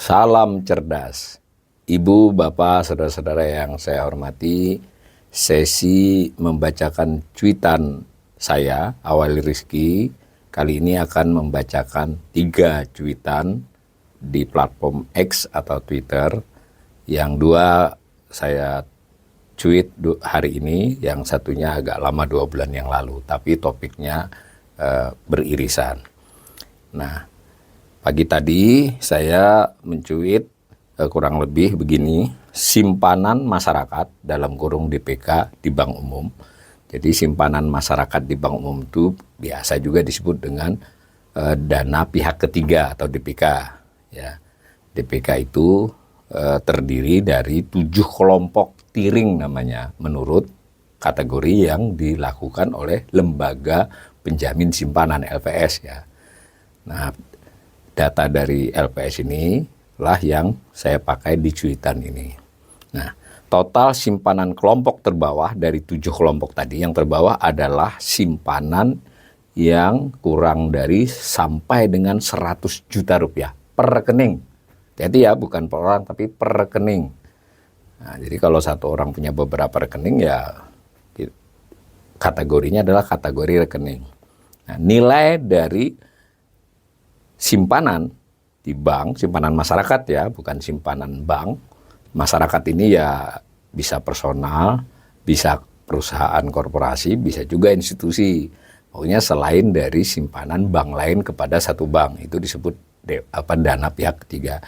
Salam cerdas. Ibu, bapak, saudara-saudara yang saya hormati, sesi membacakan cuitan saya, Awali Rizky, kali ini akan membacakan 3 cuitan di platform X atau Twitter. Yang 2 saya tweet hari ini, yang satunya agak lama 2 bulan yang lalu, tapi topiknya beririsan. Nah, pagi tadi saya mencuit kurang lebih begini, simpanan masyarakat dalam kurung DPK di Bank Umum. Jadi simpanan masyarakat di Bank Umum itu biasa juga disebut dengan dana pihak ketiga atau DPK. Ya, DPK itu terdiri dari 7 kelompok tiring namanya menurut kategori yang dilakukan oleh lembaga penjamin simpanan LPS ya. Nah, data dari LPS ini lah yang saya pakai di cuitan ini. Nah, total simpanan kelompok terbawah dari 7 kelompok tadi, yang terbawah adalah simpanan yang kurang dari sampai dengan 100 juta rupiah per rekening. Jadi ya bukan per orang tapi per rekening. Nah, jadi kalau satu orang punya beberapa rekening ya kategorinya adalah kategori rekening. Nah, nilai dari simpanan di bank, simpanan masyarakat ya, bukan simpanan bank. Masyarakat ini ya bisa personal, bisa perusahaan korporasi, bisa juga institusi. Pokoknya selain dari simpanan bank lain kepada satu bank, itu disebut dana pihak ketiga.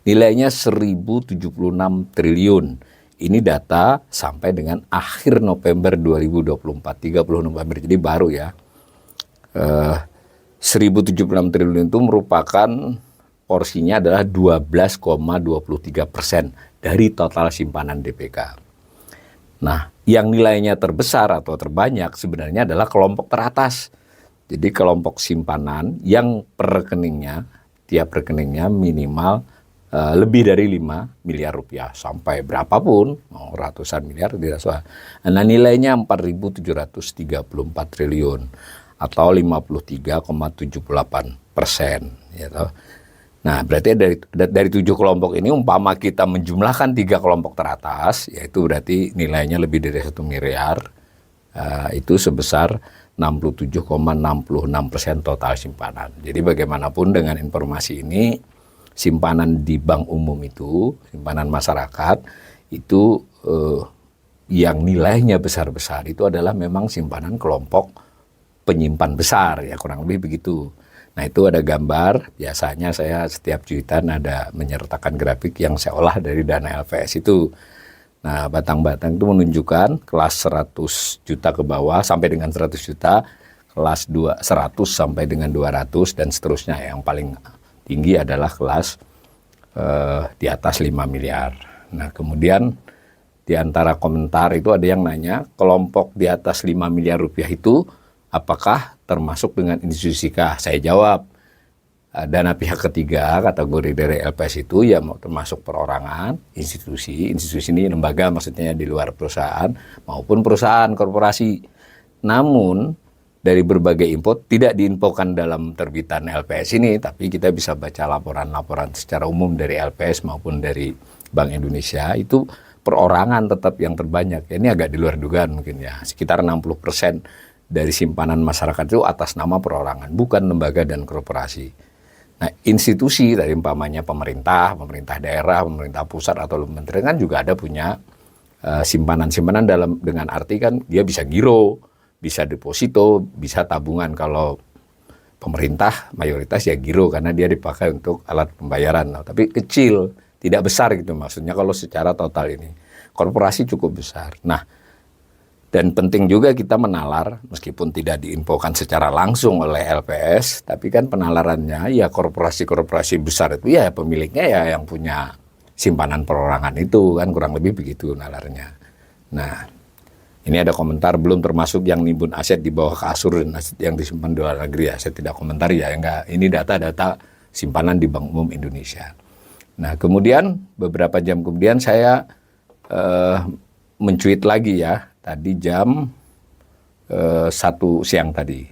Nilainya 1076 triliun. Ini data sampai dengan akhir November 2024, 30 November, jadi baru ya. 1076 triliun itu merupakan porsinya adalah 12,23% dari total simpanan DPK. Nah, yang nilainya terbesar atau terbanyak sebenarnya adalah kelompok teratas. Jadi kelompok simpanan yang per rekeningnya, tiap rekeningnya minimal lebih dari 5 miliar rupiah sampai berapapun, mau ratusan miliar tidak soal. Nah, nilainya 4.734 triliun atau 53,78%. Gitu. Nah, berarti dari 7 kelompok ini, umpama kita menjumlahkan 3 kelompok teratas, yaitu berarti nilainya lebih dari 1 miliar, itu sebesar 67,66% total simpanan. Jadi bagaimanapun dengan informasi ini, simpanan di bank umum itu, simpanan masyarakat, itu yang nilainya besar-besar itu adalah memang simpanan kelompok penyimpan besar, ya kurang lebih begitu. Nah, itu ada gambar, biasanya saya setiap cuitan ada menyertakan grafik yang saya olah dari dana LPS itu. Nah, batang-batang itu menunjukkan kelas 100 juta ke bawah sampai dengan 100 juta, kelas 100 sampai dengan 200 dan seterusnya. Yang paling tinggi adalah kelas di atas 5 miliar. Nah, kemudian di antara komentar itu ada yang nanya, kelompok di atas 5 miliar rupiah itu apakah termasuk dengan institusi kah? Saya jawab, dana pihak ketiga kategori dari LPS itu ya termasuk perorangan, institusi ini lembaga maksudnya di luar perusahaan maupun perusahaan korporasi. Namun dari berbagai info tidak diinfokan dalam terbitan LPS ini, tapi kita bisa baca laporan-laporan secara umum dari LPS maupun dari Bank Indonesia, itu perorangan tetap yang terbanyak. Ini agak di luar dugaan mungkin ya, sekitar 60% dari simpanan masyarakat itu atas nama perorangan, bukan lembaga dan korporasi. Nah, institusi tadi umpamanya pemerintah daerah, pemerintah pusat atau menteri kan juga ada punya simpanan-simpanan dengan arti kan dia bisa giro, bisa deposito, bisa tabungan. Kalau pemerintah mayoritas ya giro karena dia dipakai untuk alat pembayaran, tapi kecil, tidak besar gitu maksudnya kalau secara total ini. Korporasi cukup besar. Nah, dan penting juga kita menalar, meskipun tidak diinfokan secara langsung oleh LPS, tapi kan penalarannya ya korporasi-korporasi besar itu ya pemiliknya ya yang punya simpanan perorangan itu kan, kurang lebih begitu nalarnya. Nah, ini ada komentar belum termasuk yang nimbun aset di bawah kasur dan aset yang disimpan di luar negeri ya, saya tidak komentar ya, enggak. Ini data-data simpanan di Bank Umum Indonesia. Nah, kemudian beberapa jam kemudian saya mencuit lagi ya, tadi jam 1 siang tadi.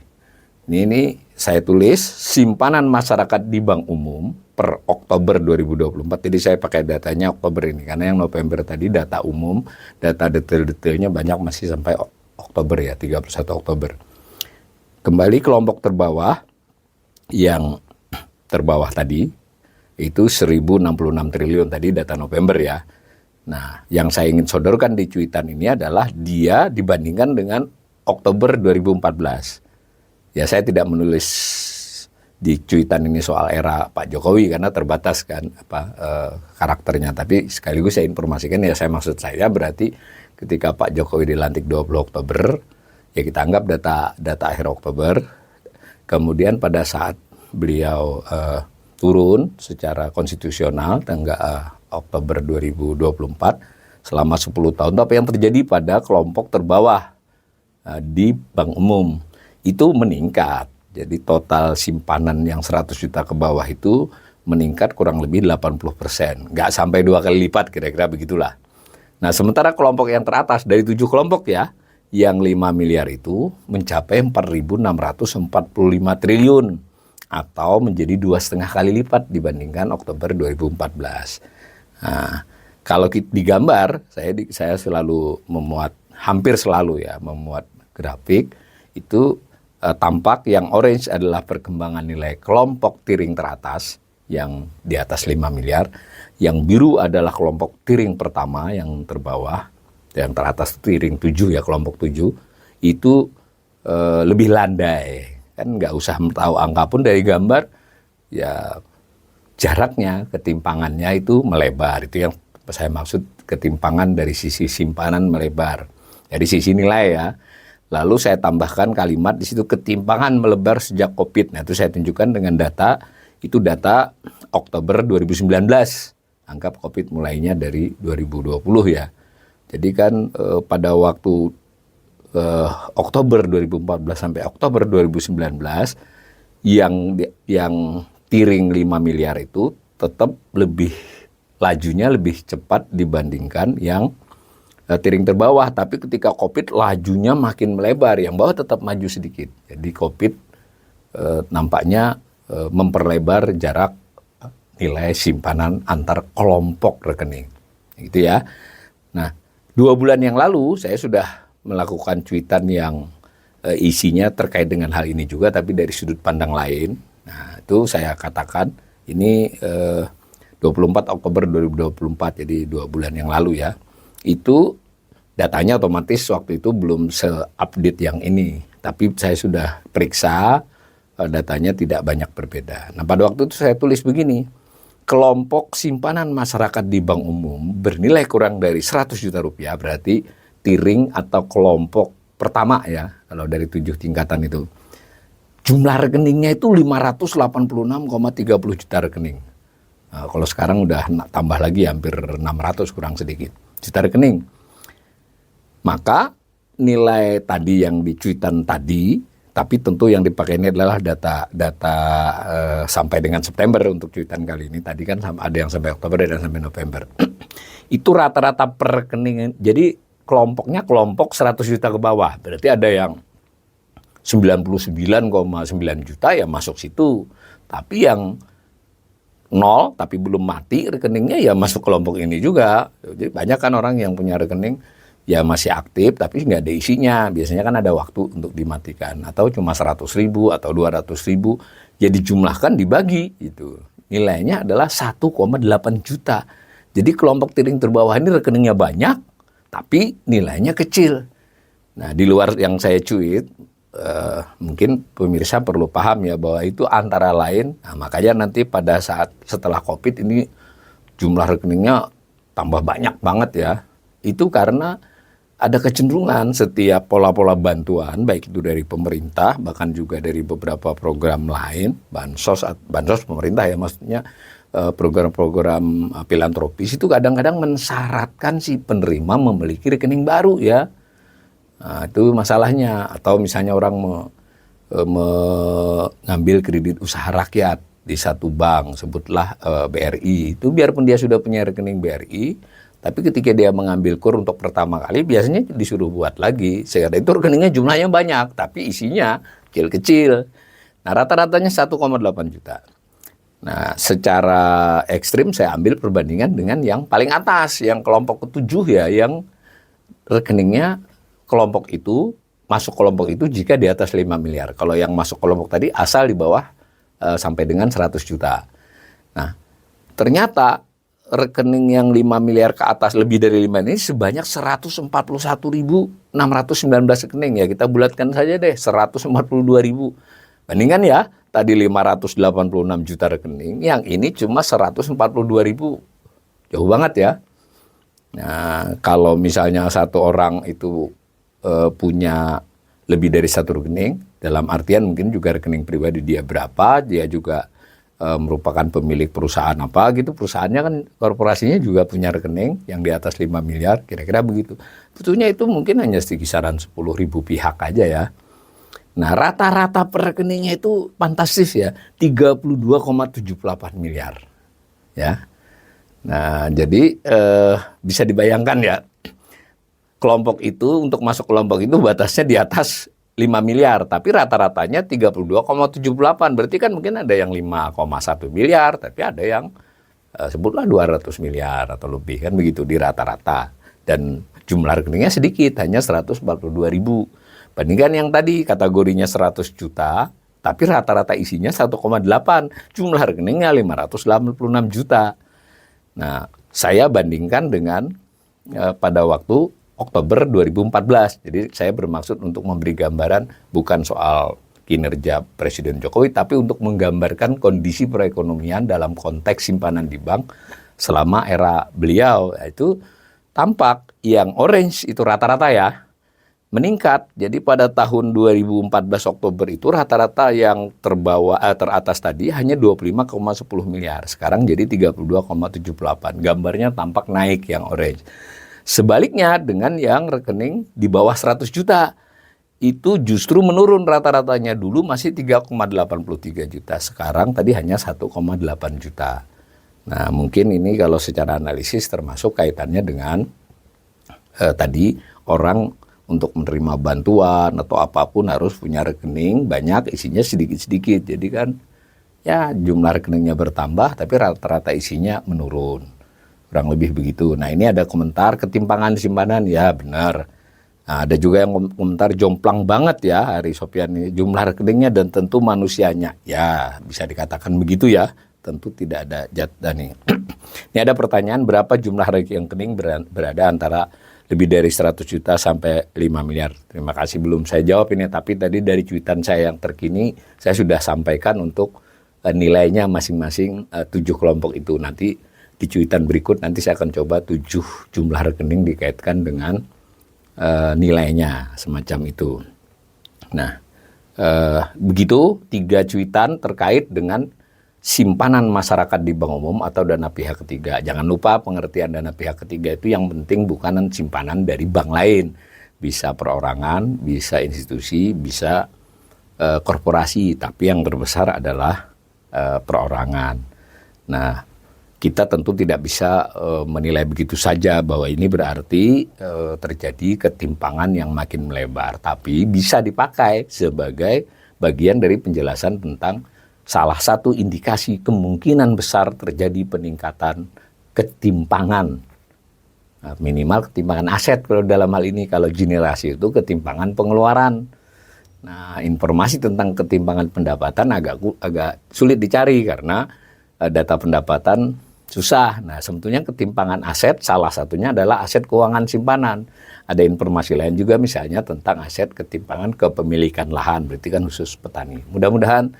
Ini saya tulis simpanan masyarakat di bank umum per Oktober 2024. Jadi saya pakai datanya Oktober ini karena yang November tadi data umum, data detail-detailnya banyak masih sampai Oktober ya, 31 Oktober. Kembali kelompok terbawah, yang terbawah tadi itu 1066 triliun tadi data November ya. Nah, yang saya ingin sodorkan di cuitan ini adalah dia dibandingkan dengan Oktober 2014. Ya, saya tidak menulis di cuitan ini soal era Pak Jokowi karena terbatas kan karakternya. Tapi sekaligus saya informasikan ya, maksud saya berarti ketika Pak Jokowi dilantik 20 Oktober, ya kita anggap data akhir Oktober. Kemudian pada saat beliau turun secara konstitusional tanggal Oktober 2024 selama 10 tahun, apa yang terjadi pada kelompok terbawah di bank umum itu meningkat. Jadi total simpanan yang 100 juta ke bawah itu meningkat kurang lebih 80%. Nggak sampai 2 kali lipat, kira-kira begitulah. Nah, sementara kelompok yang teratas dari 7 kelompok ya, yang 5 miliar itu mencapai 4.645 triliun. Atau menjadi 2,5 kali lipat dibandingkan Oktober 2014. Nah, kalau digambar, saya selalu hampir selalu ya, memuat grafik itu tampak yang orange adalah perkembangan nilai kelompok tiring teratas yang di atas 5 miliar, yang biru adalah kelompok tiring pertama yang terbawah, yang teratas tiring 7 ya, kelompok 7, itu lebih landai. Kan nggak usah tahu angka pun dari gambar, ya jaraknya, ketimpangannya itu melebar. Itu yang saya maksud ketimpangan dari sisi simpanan melebar. Dari sisi nilai ya. Lalu saya tambahkan kalimat di situ ketimpangan melebar sejak COVID. Nah, itu saya tunjukkan dengan data, itu data Oktober 2019. Anggap COVID mulainya dari 2020 ya. Jadi kan pada waktu Oktober 2014 sampai Oktober 2019 yang tiring 5 miliar itu tetap lajunya lebih cepat dibandingkan yang tiring terbawah, tapi ketika COVID lajunya makin melebar, yang bawah tetap maju sedikit. Jadi COVID nampaknya memperlebar jarak nilai simpanan antar kelompok rekening, gitu ya. Nah, 2 bulan yang lalu saya sudah melakukan cuitan yang isinya terkait dengan hal ini juga, tapi dari sudut pandang lain. Nah, itu saya katakan ini 24 Oktober 2024, jadi 2 bulan yang lalu ya. Itu datanya otomatis waktu itu belum se-update yang ini. Tapi saya sudah periksa, datanya tidak banyak berbeda. Nah, pada waktu itu saya tulis begini, kelompok simpanan masyarakat di bank umum bernilai kurang dari 100 juta rupiah, berarti tiring atau kelompok pertama ya, kalau dari 7 tingkatan itu. Jumlah rekeningnya itu 586,30 juta rekening. Nah, kalau sekarang udah tambah lagi hampir 600 kurang sedikit juta rekening. Maka nilai tadi yang di cuitan tadi, tapi tentu yang dipakai ini adalah data sampai dengan September untuk cuitan kali ini. Tadi kan ada yang sampai Oktober, ada yang sampai November. Itu rata-rata per rekening. Jadi kelompoknya kelompok 100 juta ke bawah. Berarti ada yang 99,9 juta ya masuk situ. Tapi yang 0 tapi belum mati rekeningnya ya masuk kelompok ini juga. Jadi banyak kan orang yang punya rekening ya masih aktif tapi nggak ada isinya. Biasanya kan ada waktu untuk dimatikan. Atau cuma 100.000 atau 200.000. Ya dijumlahkan dibagi gitu. Nilainya adalah 1,8 juta. Jadi kelompok tiring terbawah ini rekeningnya banyak tapi nilainya kecil. Nah, di luar yang saya cuit, mungkin pemirsa perlu paham ya bahwa itu antara lain, nah makanya nanti pada saat setelah COVID ini jumlah rekeningnya tambah banyak banget ya. Itu karena ada kecenderungan setiap pola-pola bantuan, baik itu dari pemerintah, bahkan juga dari beberapa program lain, bansos pemerintah ya maksudnya, program-program filantropis itu kadang-kadang mensyaratkan si penerima memiliki rekening baru ya. Nah, itu masalahnya. Atau misalnya orang mengambil kredit usaha rakyat di satu bank, sebutlah BRI, itu biarpun dia sudah punya rekening BRI, tapi ketika dia mengambil KUR untuk pertama kali, biasanya disuruh buat lagi. Sehingga itu rekeningnya jumlahnya banyak, tapi isinya kecil-kecil. Nah, rata-ratanya 1,8 juta. Nah, secara ekstrim saya ambil perbandingan dengan yang paling atas, yang kelompok ketujuh ya, yang rekeningnya kelompok itu, masuk kelompok itu jika di atas 5 miliar. Kalau yang masuk kelompok tadi asal di bawah sampai dengan 100 juta. Nah, ternyata rekening yang 5 miliar ke atas, lebih dari 5 ini sebanyak 141.619 rekening ya. Kita bulatkan saja deh, 142.000. Bandingkan ya, tadi 586 juta rekening, yang ini cuma 142.000. Jauh banget ya. Nah, kalau misalnya satu orang itu punya lebih dari satu rekening, dalam artian mungkin juga rekening pribadi dia berapa, dia juga merupakan pemilik perusahaan apa gitu, perusahaannya kan, korporasinya juga punya rekening yang di atas 5 miliar, kira-kira begitu. Betulnya itu mungkin hanya kisaran 10.000 pihak aja ya. Nah, rata-rata per rekeningnya itu fantastis ya, 32,78 miliar. Ya. Nah, jadi bisa dibayangkan ya, kelompok itu, untuk masuk kelompok itu batasnya di atas 5 miliar, tapi rata-ratanya 32,78. Berarti kan mungkin ada yang 5,1 miliar, tapi ada yang sebutlah 200 miliar atau lebih, kan begitu di rata-rata. Dan jumlah rekeningnya sedikit, hanya 142.000. Bandingkan yang tadi kategorinya 100 juta, tapi rata-rata isinya 1,8, jumlah rekeningnya 586 juta. Nah, saya bandingkan dengan pada waktu Oktober 2014. Jadi saya bermaksud untuk memberi gambaran bukan soal kinerja Presiden Jokowi, tapi untuk menggambarkan kondisi perekonomian dalam konteks simpanan di bank selama era beliau. Itu tampak yang orange itu rata-rata ya, meningkat. Jadi pada tahun 2014 Oktober itu rata-rata yang teratas tadi hanya 25,10 miliar. Sekarang jadi 32,78. Gambarnya tampak naik yang orange. Sebaliknya dengan yang rekening di bawah 100 juta, itu justru menurun rata-ratanya. Dulu masih 3,83 juta, sekarang tadi hanya 1,8 juta. Nah, mungkin ini kalau secara analisis termasuk kaitannya dengan tadi orang untuk menerima bantuan atau apapun harus punya rekening banyak, isinya sedikit-sedikit. Jadi kan ya jumlah rekeningnya bertambah tapi rata-rata isinya menurun. Kurang lebih begitu. Nah, ini ada komentar ketimpangan simpanan, ya benar. Nah, ada juga yang komentar jomplang banget ya Hari Sofyan ini, jumlah rekeningnya dan tentu manusianya. Ya, bisa dikatakan begitu ya. Tentu tidak ada jatah nih. Ini ada pertanyaan, berapa jumlah rekening berada antara lebih dari 100 juta sampai 5 miliar. Terima kasih, belum saya jawab ini, tapi tadi dari cuitan saya yang terkini saya sudah sampaikan untuk nilainya masing-masing 7 kelompok itu. Nanti di cuitan berikut nanti saya akan coba 7 jumlah rekening dikaitkan dengan nilainya semacam itu. Nah, begitu 3 cuitan terkait dengan simpanan masyarakat di bank umum atau dana pihak ketiga. Jangan lupa pengertian dana pihak ketiga itu yang penting bukan simpanan dari bank lain. Bisa perorangan, bisa institusi, bisa korporasi, tapi yang terbesar adalah perorangan. Nah, kita tentu tidak bisa menilai begitu saja bahwa ini berarti terjadi ketimpangan yang makin melebar. Tapi bisa dipakai sebagai bagian dari penjelasan tentang salah satu indikasi kemungkinan besar terjadi peningkatan ketimpangan. Nah, minimal ketimpangan aset kalau dalam hal ini. Kalau Gini rasio itu ketimpangan pengeluaran. Nah, informasi tentang ketimpangan pendapatan agak sulit dicari karena data pendapatan susah. Nah, sebetulnya ketimpangan aset salah satunya adalah aset keuangan simpanan. Ada informasi lain juga misalnya tentang aset ketimpangan kepemilikan lahan, berarti kan khusus petani. Mudah-mudahan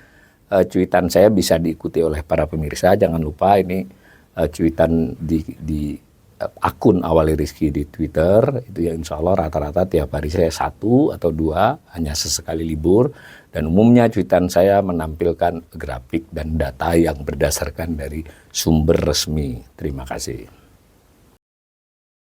cuitan saya bisa diikuti oleh para pemirsa. Jangan lupa ini cuitan di akun Awali Rizky di Twitter, itu ya insya Allah rata-rata tiap hari saya 1 atau 2, hanya sesekali libur. Dan umumnya cuitan saya menampilkan grafik dan data yang berdasarkan dari sumber resmi. Terima kasih.